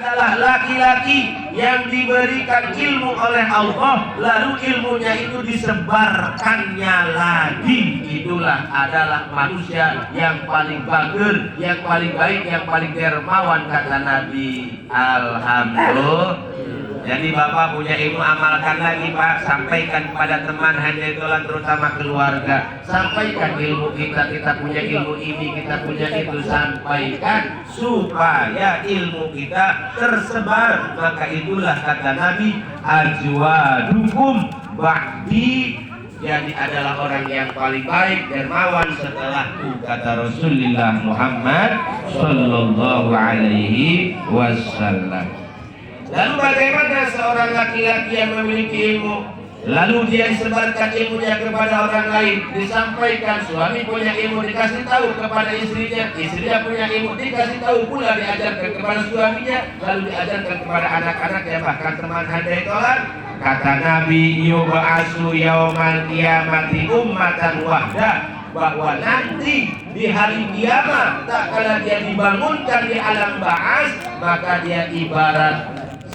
adalah laki-laki yang diberikan ilmu oleh Allah, lalu ilmunya itu disebarkannya lagi. Itulah adalah manusia yang paling bagus, yang paling baik, yang paling dermawan, kata Nabi. Alhamdulillah. Jadi Bapak punya ilmu, amalkan lagi Pak. Sampaikan kepada teman handetolan, terutama keluarga. Sampaikan ilmu kita punya ilmu ini, kita punya itu. Sampaikan supaya ilmu kita tersebar. Maka itulah kata Nabi, ajwadukum ba'di. Jadi adalah orang yang paling baik, dermawan setelahku, kata Rasulullah Muhammad sallallahu alaihi wasallam. Lalu bagaimana seorang laki-laki yang memiliki ilmu, lalu dia disebarkan ilmunya kepada orang lain, disampaikan. Suami punya ilmu dikasih tahu kepada istrinya, istrinya punya ilmu dikasih tahu pula, diajarkan kepada suaminya, lalu diajarkan kepada anak-anaknya, bahkan teman handetolan. Kata Nabi, yub'asu yaumal qiyamati ummatan wahdah, bahwa nanti di hari kiamat tak kala dia dibangunkan di alam ba'as, maka dia ibarat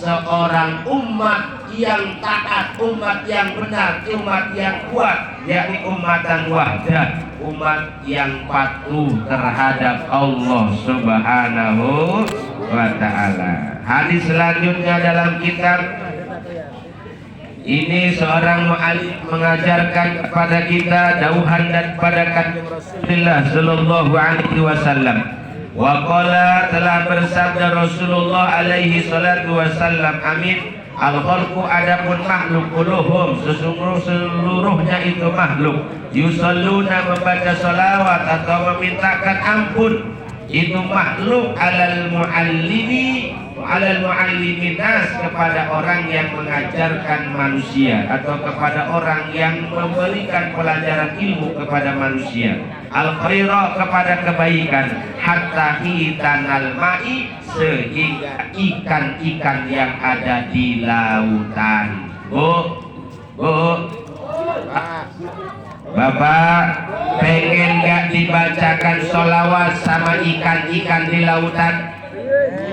seorang umat yang taat, umat yang benar, umat yang kuat, yakni umatan wahdah, umat yang patuh terhadap Allah Subhanahu wa ta'ala. Hadis selanjutnya dalam kitab ini, seorang mu'allim mengajarkan kepada kita dauhan dan pada kanjeng Rasulullah sallallahu alaihi wasallam. Wa qala, telah bersabda Rasulullah alaihi salatu wasallam, amin, al-khalqu, adapun makhluk, kulluhum, seluruhnya itu makhluk, yusalluna, membaca salawat atau memintakan ampun, itu makhluk, alal muallimin nas, kepada orang yang mengajarkan manusia atau kepada orang yang memberikan pelajaran ilmu kepada manusia, al khaira, kepada kebaikan, hatta hitanal ma'i, sehingga ikan-ikan yang ada di lautan. Bapak pengen gak dibacakan sholawat sama ikan-ikan di lautan?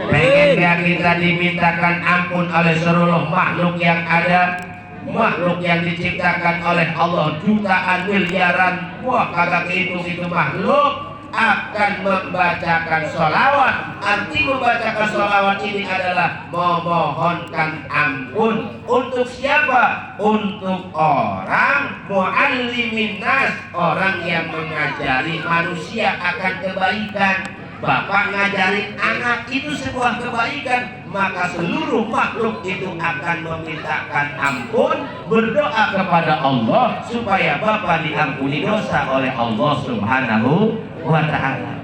Pengen gak kita dimintakan ampun oleh seluruh makhluk yang ada, makhluk yang diciptakan oleh Allah jutaan miliaran? Wah, kagak kehitung itu makhluk akan membacakan sholawat. Arti membacakan sholawat ini adalah memohonkan ampun. Untuk siapa? Untuk orang muallimin nas, orang yang mengajari manusia akan kebaikan. Bapak ngajarin anak itu sebuah kebaikan, maka seluruh makhluk itu akan memintakan ampun, berdoa kepada Allah supaya Bapak diampuni dosa oleh Allah Subhanahu wa ta'ala.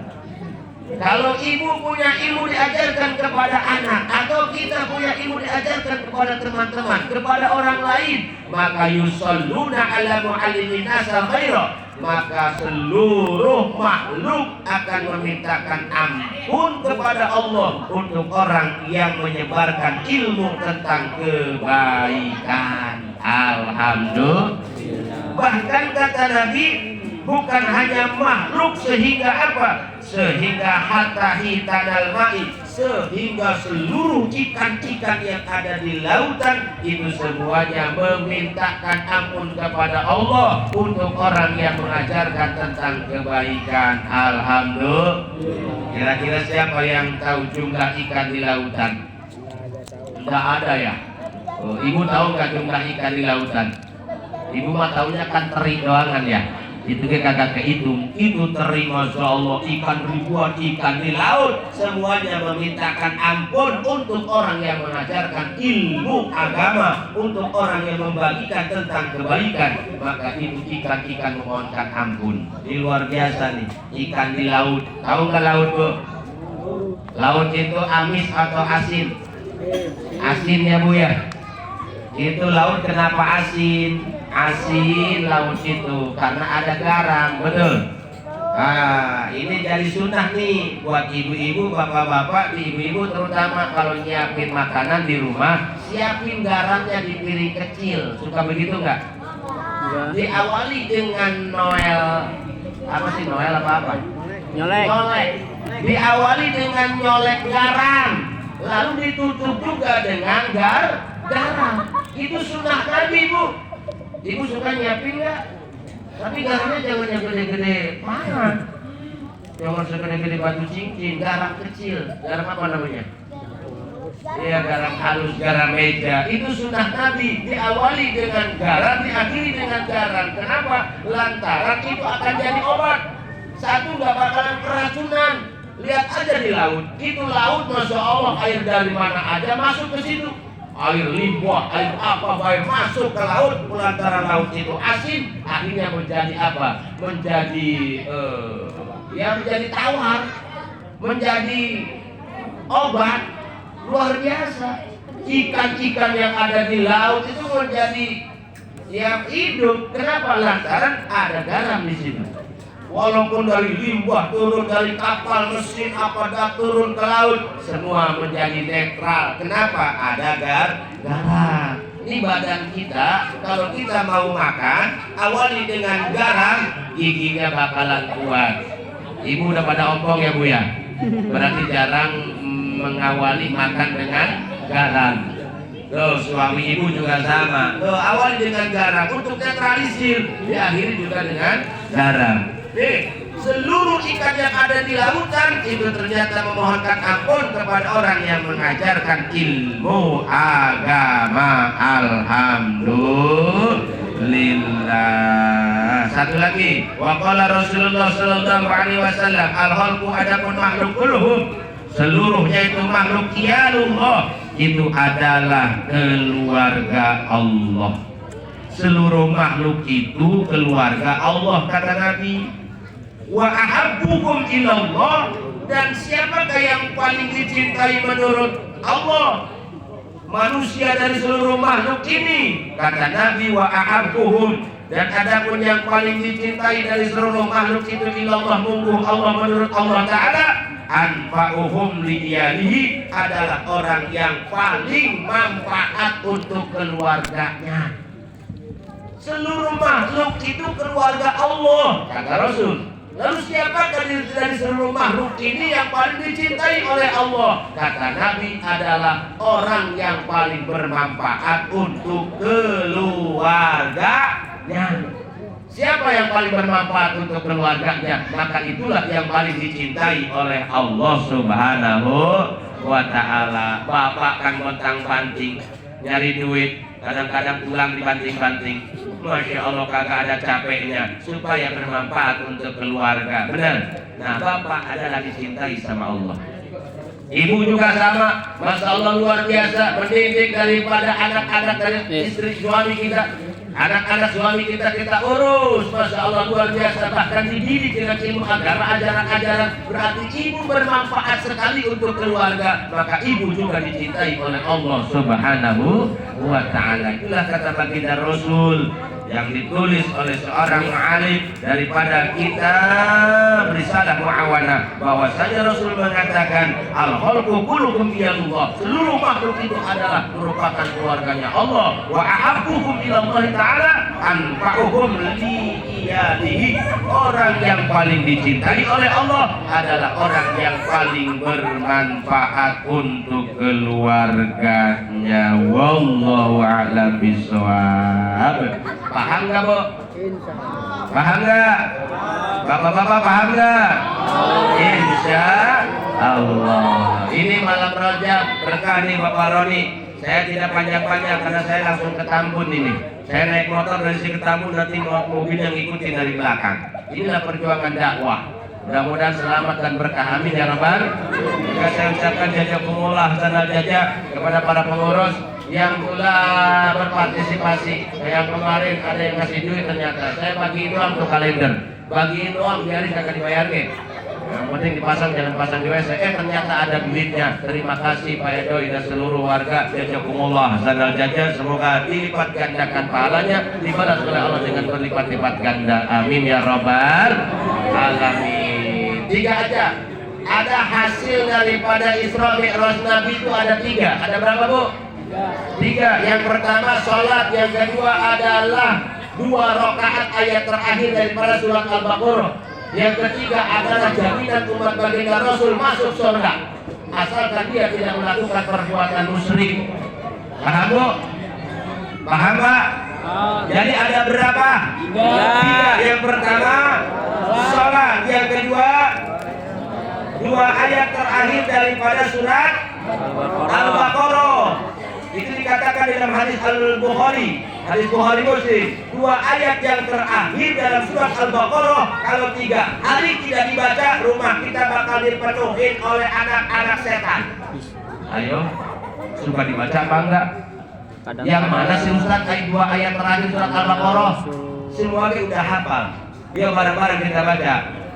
Kalau ibu punya ilmu diajarkan kepada anak, atau kita punya ilmu diajarkan kepada teman-teman, kepada orang lain, maka yusalluna ala muallimin nasa khaira, maka seluruh makhluk akan memintakan ampun kepada Allah untuk orang yang menyebarkan ilmu tentang kebaikan. Alhamdulillah. Bahkan kata Nabi, bukan hanya makhluk, sehingga apa? Sehingga hatta hitanal ma'i, sehingga seluruh ikan-ikan yang ada di lautan itu semuanya memintakan ampun kepada Allah untuk orang yang mengajarkan tentang kebaikan. Alhamdulillah. Kira-kira siapa yang tahu jumlah ikan di lautan? Tidak ada ya? Oh, ibu tahu nggak jumlah ikan di lautan? Ibu mah tahunya kan teri doangan ya. Itu ke kagak kehitung. Itu terima Masya Allah, ikan ribuan ikan di laut, semuanya memintakan ampun untuk orang yang mengajarkan ilmu agama, untuk orang yang membagikan tentang kebaikan. Maka itu ikan-ikan memohonkan ampun. Ini luar biasa nih, ikan di laut. Tahu nggak laut, Bu? Laut itu amis atau asin? Asin ya, Bu ya. Itu laut kenapa asin? Asin laut itu karena ada garam, betul. Ini jadi sunnah nih buat ibu-ibu, bapak-bapak, ibu-ibu terutama kalau nyiapin makanan di rumah, siapin garamnya di piring kecil. Suka begitu nggak? Diawali dengan Noel, apa sih Noel apa? Nyolek. Diawali dengan nyolek garam. lalu ditutup juga dengan garam. Itu sunnah Nabi, Bu. Ibu suka nyiapin nggak? Tapi garamnya jangan yang gede-gede pangan, jangan segede-gede batu cincin, garam kecil. Garam apa namanya? Ya, garam halus, garam meja. Itu sunnah Nabi, diawali dengan garam, diakhiri dengan garam. Kenapa? Lantaran itu akan jadi obat. Satu, nggak bakalan keracunan. Lihat aja di laut, itu laut masya Allah, air dari mana aja masuk ke situ. Air limbah, air apa baik masuk ke laut, lantaran laut itu asin, akhirnya menjadi apa? Menjadi menjadi tawar, menjadi obat. Luar biasa. Ikan-ikan yang ada di laut itu menjadi yang hidup. Kenapa? Lantaran ada garam di situ. Walaupun dari limbah turun dari kapal, mesin apa turun ke laut, semua menjadi netral. Kenapa? Ada garam. Ini badan kita, kalau kita mau makan, awali dengan garam, giginya bakalan kuat. Ibu udah pada ompong ya, Bu ya? Berarti jarang mengawali makan dengan garam. Tuh, suami ibu juga sama. Tuh, awali dengan garam untuk netralisir, diakhiri juga dengan garam. Seluruh ikan yang ada di lautan itu ternyata memohonkan ampun kepada orang yang mengajarkan ilmu agama. Alhamdulillah. Satu lagi, waqala Rasulullah sallallahu alaihi wasallam, al-khalqu adapun makhluk kulluhum, seluruhnya itu makhluk iyalullah, itu adalah keluarga Allah. Seluruh makhluk itu keluarga Allah, kata Nabi. Wa ahabbuhum ilallah, dan siapakah yang paling dicintai menurut Allah? Manusia dari seluruh makhluk ini, kata Nabi, wa ahabbuhum, dan adapun yang paling dicintai dari seluruh makhluk itu ilallah, mungguh Allah, menurut Allah Ta'ala, anfa'uhum li'iyalihi, adalah orang yang paling manfaat untuk keluarganya. Seluruh makhluk itu keluarga Allah, kata Rasul. Lalu siapakah dari seluruh makhluk ini yang paling dicintai oleh Allah? Kata Nabi, adalah orang yang paling bermanfaat untuk keluarganya. Siapa yang paling bermanfaat untuk keluarganya? Maka itulah yang paling dicintai oleh Allah Subhanahu wa Ta'ala. Bapak kan montang-panting nyari duit, kadang-kadang pulang dibanting-banting. Masya Allah, kagak ada capeknya, supaya bermanfaat untuk keluarga. Benar? Nah, bapak adalah dicintai sama Allah. Ibu juga sama. Masya Allah, luar biasa. Mendidik daripada anak-anak dari istri suami kita. Anak-anak suami kita urus. Masya Allah, luar biasa. Bahkan dididik dengan ilmu agama, ajaran-ajaran. Berarti ibu bermanfaat sekali untuk keluarga. Maka ibu juga dicintai oleh Allah Subhanahu wa Ta'ala. Itulah kata baginda Rasul yang ditulis oleh seorang alim daripada kitab Risalah Mu'awanah, bahwasanya Rasul mengatakan al-khalqu kulluhum iyalullah, seluruh makhluk itu adalah merupakan keluarganya Allah. Wa ahabbuhum ilallahi ta'ala anfa'uhum li'iyalihi, orang yang paling dicintai oleh Allah adalah orang yang paling bermanfaat untuk keluarganya. Wallahu a'lam bishawab. Paham nggak, Bu? Paham nggak? Bapak-bapak paham nggak? Insya Allah. Ini malam Rajab berkah nih Bapak Roni. Saya tidak panjang-panjang karena saya langsung ke Tambun ini. Saya naik motor dari sini ke Tambun, nanti mobil yang ngikutin dari belakang. Inilah perjuangan dakwah. Mudah-mudahan selamat dan berkah, amin ya Rabbal. Jika saya ucapkan jazakumullah khairan jazaa kepada para pengurus yang telah berpartisipasi. Yang kemarin ada yang ngasih duit, ternyata saya bagiin doang tuh kalender, bagiin doang, biarin kagak dibayar ke. Yang penting dipasang, jangan pasang di WC. Ternyata ada duitnya. Terima kasih Pak Edoy dan seluruh warga. Jazakumullah khairan jazaa. Semoga dilipat gandakan pahalanya, dibalas oleh Allah dengan berlipat-lipat ganda. Amin ya Rabbal alamin. 3 aja. Ada hasil daripada Isra Mi'raj Nabi itu ada 3. Ada berapa, Bu? 3. Yang pertama sholat, yang kedua adalah 2 rakaat ayat terakhir daripada surat Al-Baqarah, yang ketiga adalah jaminan umat baginda Rasul masuk surga. asalkan dia tidak melakukan perbuatan musyrik. Paham Bu? Paham Pak? Jadi ada berapa? Tiga. Yang pertama sholat, yang kedua dua ayat terakhir daripada surat Al-Baqarah. Itu dikatakan dalam hadis Al-Bukhari, hadis Bukhari Muslim. Dua ayat yang terakhir dalam surat Al-Baqarah, kalau 3 hari tidak dibaca, rumah kita bakal dipenuhin oleh anak-anak setan. Ayo, suka dibaca apa enggak? Yang mana sih Ustaz dua ayat terakhir surat Al-Baqarah? Semuanya udah hafal. Yuk bareng-bareng kita baca.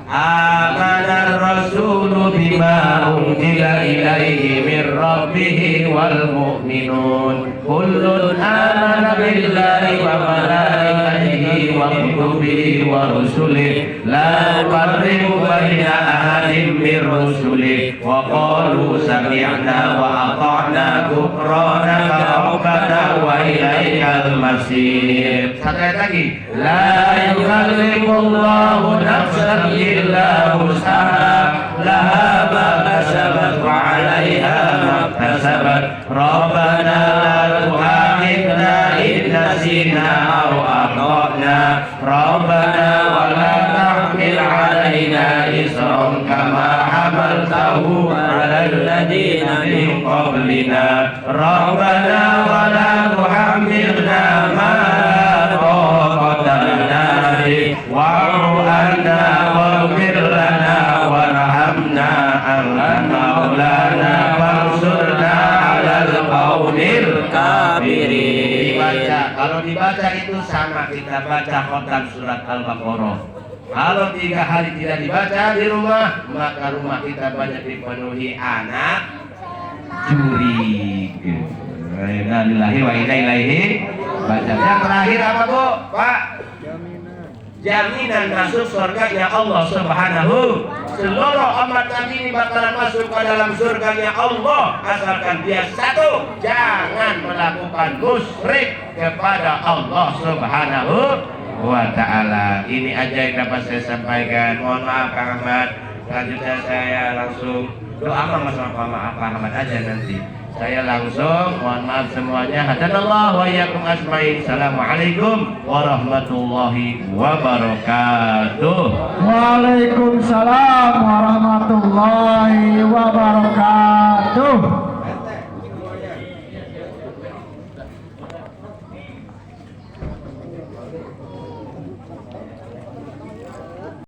Amanar rasulu bima unzila ilaihi mir rabbih wal mu'minun kullun amana billahi wa malaikatihi wa kutubihi wa rusulihi la nufarriqu baina ahadin mir rusulihi wa qalu sami'na wa ata'na ghufranaka rabbana wa ilaikal masir. Satu ayat lagi. La yukallifullahu nafsan illa wus'aha laha ma kasabat wa 'alaiha ma kasabat rabbana la tu'akhidna in nasina aw akhtana rabbana wa la tahmil 'alaina isran kama hamaltahu 'alal ladzina min qablina rabbana wa la tuhammilna ma la taqata lana bihi wa'fu 'anna waghfir lana warhamna anta maulana fansurna 'alal qaumil kafirin. Dibaca, kalau dibaca itu sama kita baca khotam surat Al-Baqarah. Kalau 3 hari tidak dibaca di rumah, maka rumah kita banyak dipenuhi anak juri. Innalillahi wa inna ilaihi raji'un. Yang terakhir apa Bu? Pak? Jaminan masuk surganya Allah Subhanahu. Seluruh umat Nabi ini bakalan masuk ke dalam surganya Allah asalkan dia satu, jangan melakukan musyrik kepada Allah Subhanahu wa ta'ala. Ini aja yang dapat saya sampaikan. Mohon maaf Kang Ahmad, selanjutnya saya langsung doa sama Pak Ahmad aja nanti. Saya langsung mohon maaf semuanya. Hadanallahu wa iyyakum ajmain. Assalamualaikum warahmatullahi wabarakatuh. Waalaikumsalam warahmatullahi